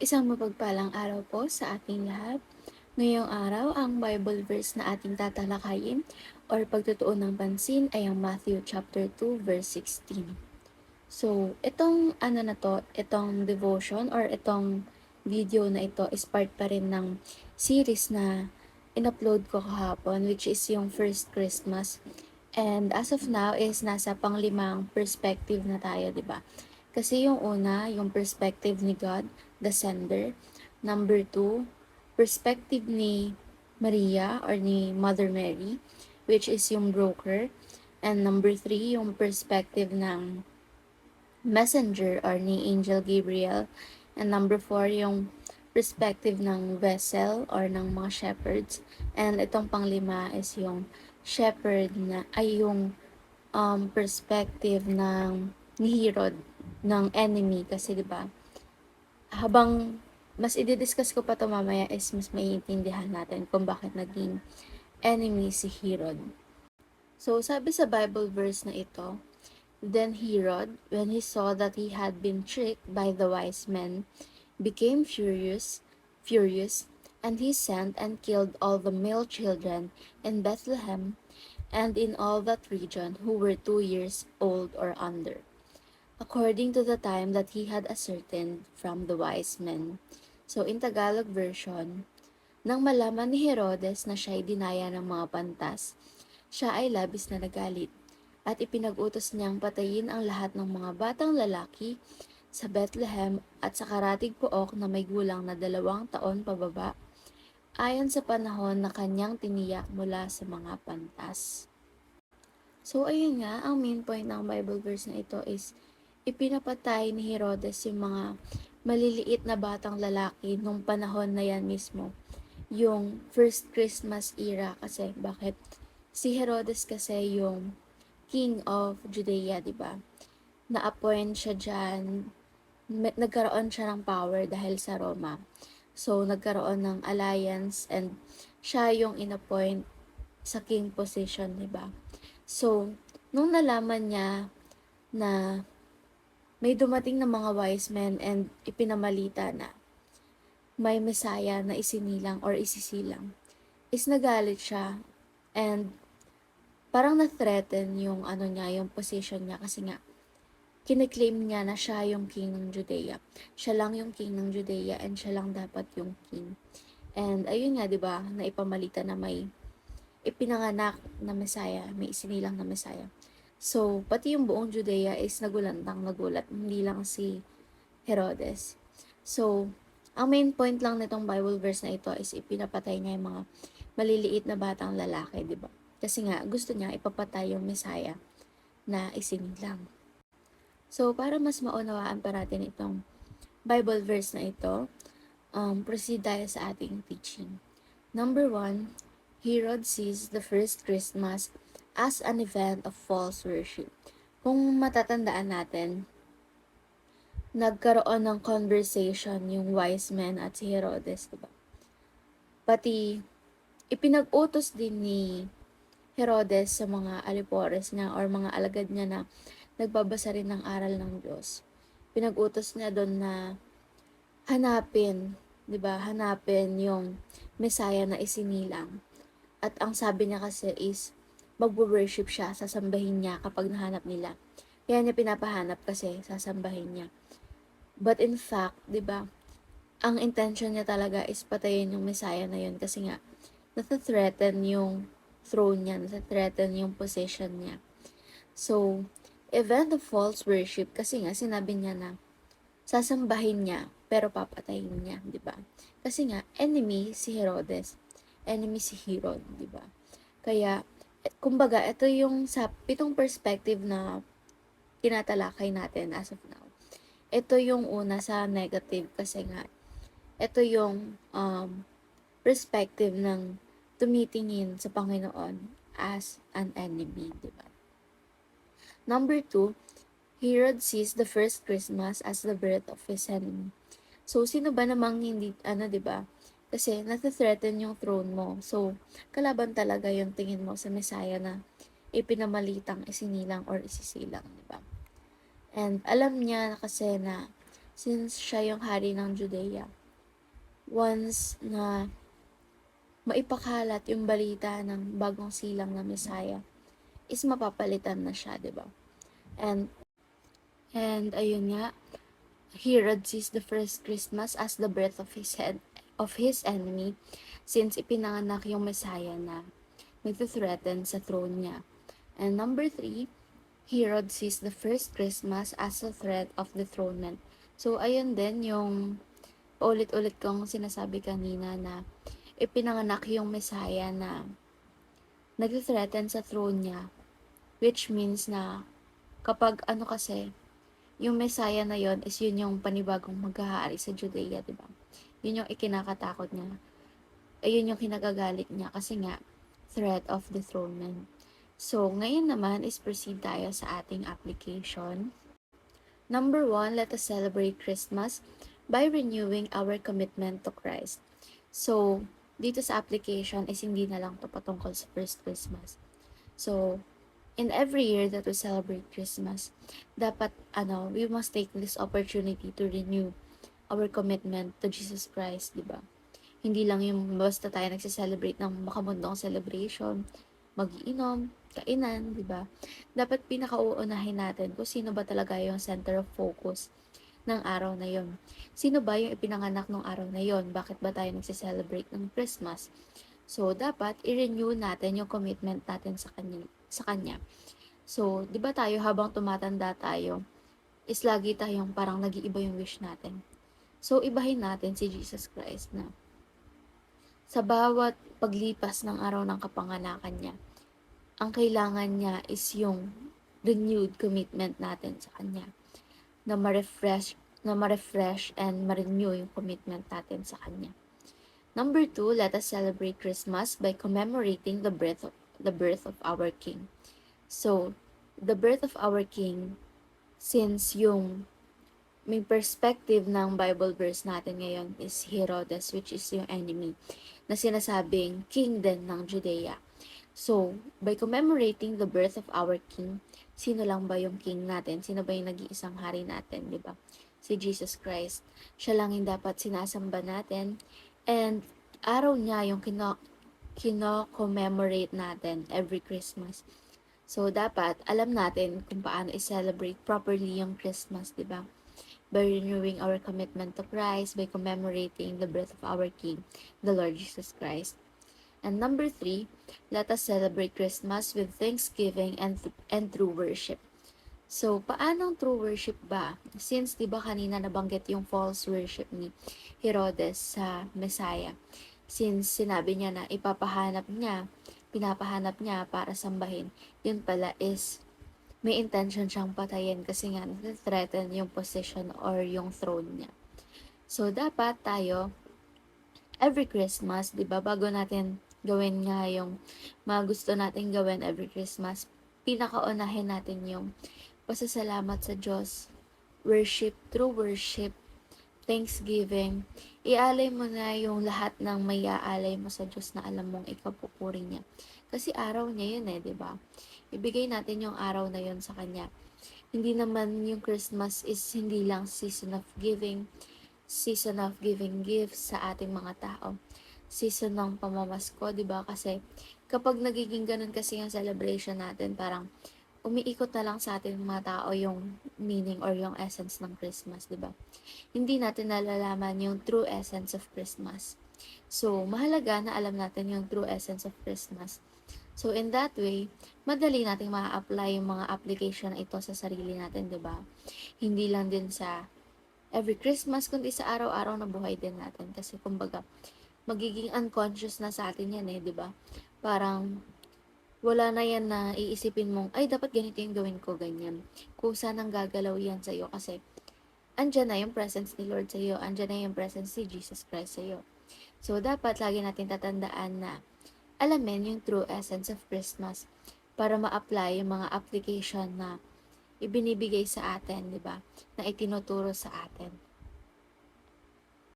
Isang mapagpalang araw po sa ating lahat. Ngayong araw, ang Bible verse na ating tatalakayin or pagtutuon ng pansin ay ang Matthew chapter 2 verse 16. So, itong devotion or itong video na ito is part pa rin ng series na in-upload ko kahapon, which is yung First Christmas. And as of now is nasa panglimang perspective na tayo, di ba? Kasi yung una, yung perspective ni God, the sender. Number two, perspective ni Maria or ni Mother Mary, which is yung broker. And number three, yung perspective ng messenger or ni Angel Gabriel. And number four, yung perspective ng vessel or ng mga shepherds. And itong panglima is yung shepherd na ay yung perspective ng ni Herod ng enemy kasi 'di ba? Habang mas i-discuss ko pa to mamaya is mas maiintindihan natin kung bakit naging enemy si Herod. So sabi sa Bible verse na ito, then Herod, when he saw that he had been tricked by the wise men, became furious, and he sent and killed all the male children in Bethlehem and in all that region who were 2 years old or under, according to the time that he had ascertained from the wise men. So in Tagalog version, nang malaman ni Herodes na siya'y dinaya ng mga pantas, siya ay labis na nagalit at ipinag-utos niyang patayin ang lahat ng mga batang lalaki sa Bethlehem at sa karatig pook na may gulang na 2 taon pababa, ayon sa panahon na kanyang tiniyak mula sa mga pantas. So ayun nga, ang main point ng Bible verse na ito is ipinapatay ni Herodes yung mga maliliit na batang lalaki nung panahon na yan mismo. Yung first Christmas era kasi bakit? Si Herodes kasi yung king of Judea, di ba? Na-appoint siya dyan, nagkaroon siya ng power dahil sa Roma. So, nagkaroon ng alliance and siya yung in-appoint sa king position, di ba? So, nung nalaman niya na may dumating na mga wise men and ipinamalita na may Messiah na isinilang or isisilang, is nagalit siya and parang na-threaten yung yung position niya kasi nga kiniklaim niya na siya yung king ng Judea. Siya lang yung king ng Judea and siya lang dapat yung king. And ayun nga, 'di ba, na ipamalita na may ipinanganak na Messiah, may isinilang na Messiah. So, pati yung buong Judea is nagulat, hindi lang si Herodes. So, ang main point lang nitong Bible verse na ito is ipinapatay niya yung mga maliliit na batang lalaki, di ba? Kasi nga, gusto niya ipapatay yung Messiah na isinilang. So, para mas maunawaan pa natin itong Bible verse na ito, proceed tayo sa ating teaching. Number 1, Herod sees the first Christmas as an event of false worship. Kung matatandaan natin, nagkaroon ng conversation yung wise men at si Herodes, diba? Pati, ipinag-utos din ni Herodes sa mga alipores niya or mga alagad niya na nagbabasa rin ng aral ng Diyos. Pinag-utos niya doon na hanapin, 'di ba? Hanapin yung Messiah na isinilang. At ang sabi niya kasi is magwo-worship siya, sasambahin niya kapag nahanap nila. Kaya niya pinapahanap kasi sasambahin niya. But in fact, 'di ba? Ang intention niya talaga is patayin yung Messiah na yun kasi nga nata-threaten yung throne niya, nata-threaten yung position niya. So, event of false worship kasi nga sinabi niya na sasambahin niya pero papatayin niya, 'di ba? Kasi nga enemy si Herodes, enemy si Herod, 'di ba? Kaya kumbaga ito yung sa pitong perspective na tinatalakay natin as of now. Ito yung una sa negative kasi nga ito yung perspective ng tumitingin sa Panginoon as an enemy, 'di ba? Number 2, Herod sees the first Christmas as the birth of his enemy. So, sino ba namang hindi, 'di ba? Kasi nata-threaten yung throne mo. So, kalaban talaga yung tingin mo sa Messiah na ipinamalitang isinilang or isisilang, 'di ba? And alam niya kasi na since siya yung hari ng Judea. Once na maipakalat yung balita ng bagong silang na Messiah, is mapapalitan na siya, di ba? And ayun nga, Herod sees the first Christmas as the birth of his enemy, since ipinanganak yung Messiah na nagtuthreaten sa throne niya. And number 3, Herod sees the first Christmas as a threat of dethronement. So, ayun din yung ulit-ulit kong sinasabi kanina na ipinanganak yung Messiah na nagtuthreaten sa throne niya, which means na kapag kasi, yung Messiah na yon is yun yung panibagong maghahari sa Judea, di ba? Yun yung ikinakatakot niya. Ayun yung kinagagalit niya kasi nga, threat of dethronement. So, ngayon naman is proceed tayo sa ating application. Number 1, let us celebrate Christmas by renewing our commitment to Christ. So, dito sa application is hindi na lang to patungkol sa first Christmas. So, in every year that we celebrate Christmas, dapat we must take this opportunity to renew our commitment to Jesus Christ, di ba? Hindi lang yung basta tayo nagse-celebrate ng makamundong celebration, mag-iinom, kainan, di ba? Dapat pinakauunahin natin kung sino ba talaga yung center of focus ng araw na yon. Sino ba yung ipinanganak ng araw na yon? Bakit ba tayo nagse-celebrate ng Christmas? So, dapat i-renew natin yung commitment natin sa kanya. So, 'di ba tayo habang tumatanda tayo, is lagi tayong parang nag-iiba yung wish natin. So, ibahin natin si Jesus Christ na sa bawat paglipas ng araw ng kapanganakan niya, ang kailangan niya is yung renewed commitment natin sa kanya. Na ma-refresh and ma-renew yung commitment natin sa kanya. Number 2, let us celebrate Christmas by commemorating the birth of our King. So, the birth of our King, since yung may perspective ng Bible verse natin ngayon is Herodes, which is yung enemy, na sinasabing king din ng Judea. So, by commemorating the birth of our King, sino lang ba yung king natin? Sino ba yung nag-iisang hari natin, di ba? Si Jesus Christ. Siya lang yung dapat sinasamba natin. And araw niya yung kino-commemorate natin every Christmas. So, dapat alam natin kung paano i-celebrate properly yung Christmas, di ba? By renewing our commitment to Christ, by commemorating the birth of our King, the Lord Jesus Christ. And number 3, let us celebrate Christmas with thanksgiving and true worship. So, paanong true worship ba? Since, di ba kanina nabanggit yung false worship ni Herodes sa Messiah. Since sinabi niya na pinapahanap niya para sambahin, yun pala is may intention siyang patayin kasi nga threaten yung position or yung throne niya. So, dapat tayo, every Christmas, di ba, bago natin gawin nga yung mga gusto natin gawin every Christmas, pinakaunahin natin yung pasasalamat sa Diyos, true worship, thanksgiving. Ialay mo na yung lahat ng may aalay mo sa Diyos na alam mong ikapupuri niya. Kasi araw niya yun di ba? Ibigay natin yung araw na yun sa Kanya. Hindi naman yung Christmas is hindi lang season of giving gifts sa ating mga tao. Season ng pamamasko, di ba? Kasi kapag nagiging ganun kasi yung celebration natin, parang umiikot na lang sa ating mga tao yung meaning or yung essence ng Christmas, di ba? Hindi natin nalalaman yung true essence of Christmas. So, mahalaga na alam natin yung true essence of Christmas. So, in that way, madali nating ma-apply yung mga application na ito sa sarili natin, di ba? Hindi lang din sa every Christmas, kundi sa araw-araw na buhay din natin. Kasi, kumbaga, magiging unconscious na sa atin yan di ba? Parang, wala na yan na iisipin mong, ay, dapat ganito yung gawin ko, ganyan. Kusa nang gagalaw yan sa'yo kasi andyan na yung presence ni Lord sa'yo, andyan na yung presence ni Jesus Christ sa'yo. So, dapat lagi natin tatandaan na alamin yung true essence of Christmas para ma-apply yung mga application na ibinibigay sa atin, di ba? Na itinuturo sa atin.